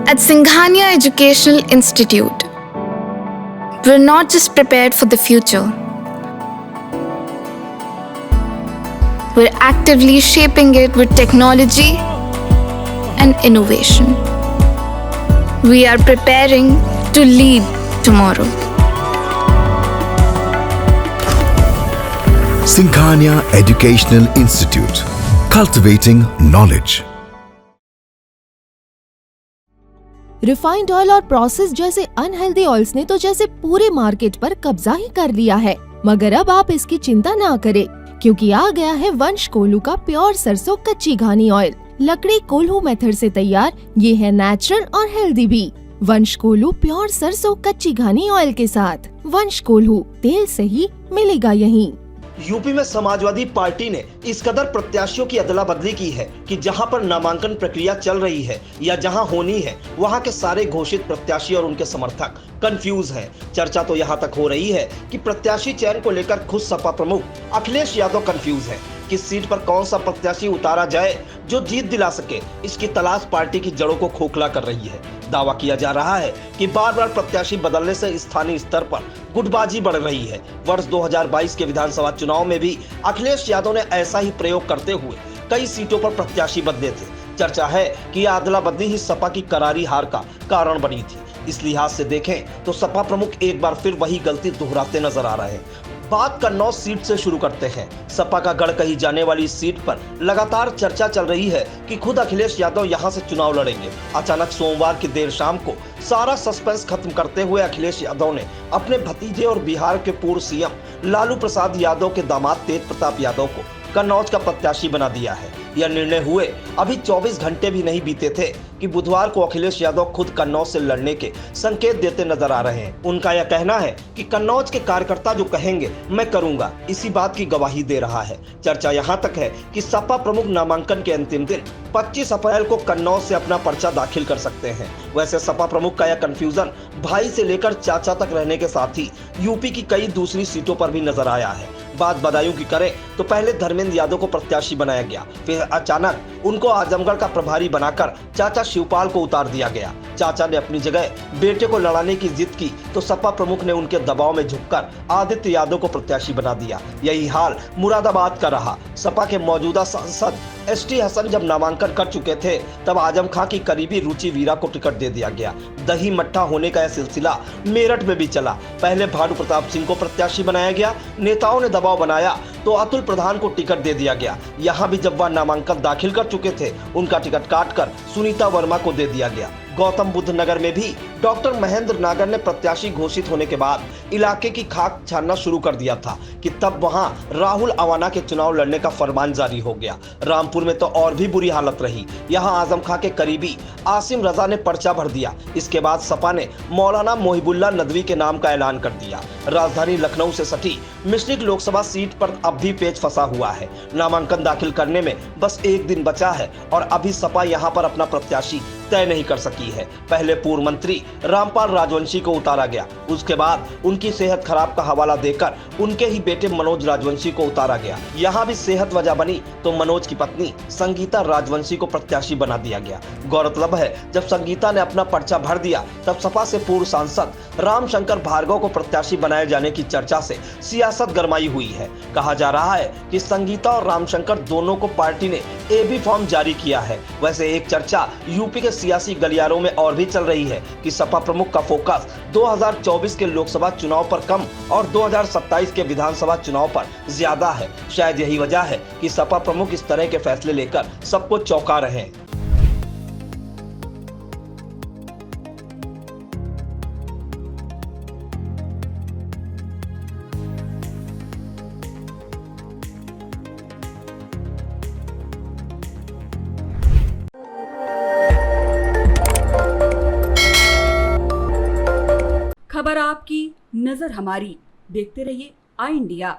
At Singhania Educational Institute, we're not just prepared for the future, we're actively shaping it with technology and innovation. We are preparing to lead tomorrow. Singhania Educational Institute, cultivating knowledge. Refined oil और process जैसे unhealthy oils ने तो जैसे पूरे market पर कब्जा ही कर लिया है, मगर अब आप इसकी चिंता ना करें, क्योंकि आ गया है वंश कोल्हू का प्योर सरसों कच्ची घानी ऑयल। लकड़ी कोल्हू मेथड से तैयार, ये है नेचुरल और हेल्दी भी। वंश कोल्हू प्योर सरसों कच्ची घानी ऑयल के साथ। वंश कोल्हू, तेल सही मिलेगा यहीं। यूपी में समाजवादी पार्टी ने इस कदर प्रत्याशियों की अदला बदली की है कि जहां पर नामांकन प्रक्रिया चल रही है या जहां होनी है, वहां के सारे घोषित प्रत्याशी और उनके समर्थक कंफ्यूज हैं। चर्चा तो यहां तक हो रही है कि प्रत्याशी चयन को लेकर खुद सपा प्रमुख अखिलेश यादव कंफ्यूज है। किस सीट पर कौन सा प्रत्याशी उतारा जाए जो जीत दिला सके, इसकी तलाश पार्टी की जड़ों को खोखला कर रही है। दावा किया जा रहा है कि बार बार प्रत्याशी बदलने से स्थानीय स्तर पर गुटबाजी बढ़ रही है। वर्ष 2022 के विधानसभा चुनाव में भी अखिलेश यादव ने ऐसा ही प्रयोग करते हुए कई सीटों पर प्रत्याशी बदले थे। चर्चा है कि यह अदला बदली ही सपा की करारी हार का कारण बनी थी। इस लिहाज से देखें तो सपा प्रमुख एक बार फिर वही गलती दोहराते नजर आ रहे हैं। बात कन्नौज सीट से शुरू करते हैं। सपा का गढ़ कही जाने वाली इस सीट पर लगातार चर्चा चल रही है कि खुद अखिलेश यादव यहां से चुनाव लड़ेंगे। अचानक सोमवार की देर शाम को सारा सस्पेंस खत्म करते हुए अखिलेश यादव ने अपने भतीजे और बिहार के पूर्व सीएम लालू प्रसाद यादव के दामाद तेज प्रताप यादव को कन्नौज का प्रत्याशी बना दिया है। यह निर्णय हुए अभी 24 घंटे भी नहीं बीते थे कि बुधवार को अखिलेश यादव खुद कन्नौज से लड़ने के संकेत देते नजर आ रहे हैं। उनका यह कहना है कि कन्नौज के कार्यकर्ता जो कहेंगे मैं करूंगा, इसी बात की गवाही दे रहा है। चर्चा यहाँ तक है कि सपा प्रमुख नामांकन के अंतिम दिन 25 अप्रैल को कन्नौज से अपना पर्चा दाखिल कर सकते हैं। वैसे सपा प्रमुख का यह कंफ्यूजन भाई से लेकर चाचा तक रहने के साथ ही यूपी की कई दूसरी सीटों पर भी नजर आया है। बात बदायूं की करें तो पहले धर्मेंद्र यादव को प्रत्याशी बनाया गया, फिर अचानक उनको आजमगढ़ का प्रभारी बनाकर चाचा शिवपाल को उतार दिया गया। चाचा ने अपनी जगह बेटे को लड़ाने की जिद की तो सपा प्रमुख ने उनके दबाव में झुककर आदित्य यादव को प्रत्याशी बना दिया। यही हाल मुरादाबाद का रहा। सपा के मौजूदा सांसद एसटी हसन जब नामांकन कर चुके थे, तब आजम खां की करीबी रुचि वीरा को टिकट दे दिया गया। दही मट्ठा होने का यह सिलसिला मेरठ में भी चला। पहले भानु प्रताप सिंह को प्रत्याशी बनाया गया, नेताओं ने दबाव बनाया तो अतुल प्रधान को टिकट दे दिया गया। यहाँ भी जब वह नामांकन दाखिल कर चुके थे, उनका टिकट काटकर सुनीता वर्मा को दे दिया गया। गौतम बुद्ध नगर में भी डॉक्टर महेंद्र नागर ने प्रत्याशी घोषित होने के बाद इलाके की खाक छानना शुरू कर दिया था कि तब वहां राहुल अवाना के चुनाव लड़ने का फरमान जारी हो गया। रामपुर में तो और भी बुरी हालत रही। यहां आजम खां के करीबी आसिम रजा ने पर्चा भर दिया। इसके बाद सपा ने मौलाना मोहिबुल्ला नदवी के नाम का ऐलान कर दिया। राजधानी लखनऊ से सटी मिश्रिक लोकसभा सीट पर अब भी पेच फंसा हुआ है। नामांकन दाखिल करने में बस एक दिन बचा है और अभी सपा यहां पर अपना प्रत्याशी तय नहीं कर सकी है। पहले पूर्व मंत्री रामपाल राजवंशी को उतारा गया, उसके बाद उनकी सेहत खराब का हवाला देकर उनके ही बेटे मनोज राजवंशी को उतारा गया। यहाँ भी सेहत वजह बनी तो मनोज की पत्नी संगीता राजवंशी को प्रत्याशी बना दिया गया। गौरतलब है, जब संगीता ने अपना पर्चा भर दिया तब सपा से पूर्व सांसद रामशंकर भार्गव को प्रत्याशी बनाए जाने की चर्चा से सियासत गरमाई हुई है। कहा जा रहा है कि संगीता और रामशंकर दोनों को पार्टी ने एबी फॉर्म जारी किया है। वैसे एक चर्चा यूपी के सियासी गलियारों में और भी चल रही है कि सपा प्रमुख का फोकस 2024 के लोकसभा चुनाव पर कम और 2027 के विधानसभा चुनाव पर ज्यादा है। शायद यही वजह है कि सपा प्रमुख इस तरह के फैसले लेकर सबको चौंका रहे हैं। खबर आपकी, नजर हमारी। देखते रहिए आई इंडिया।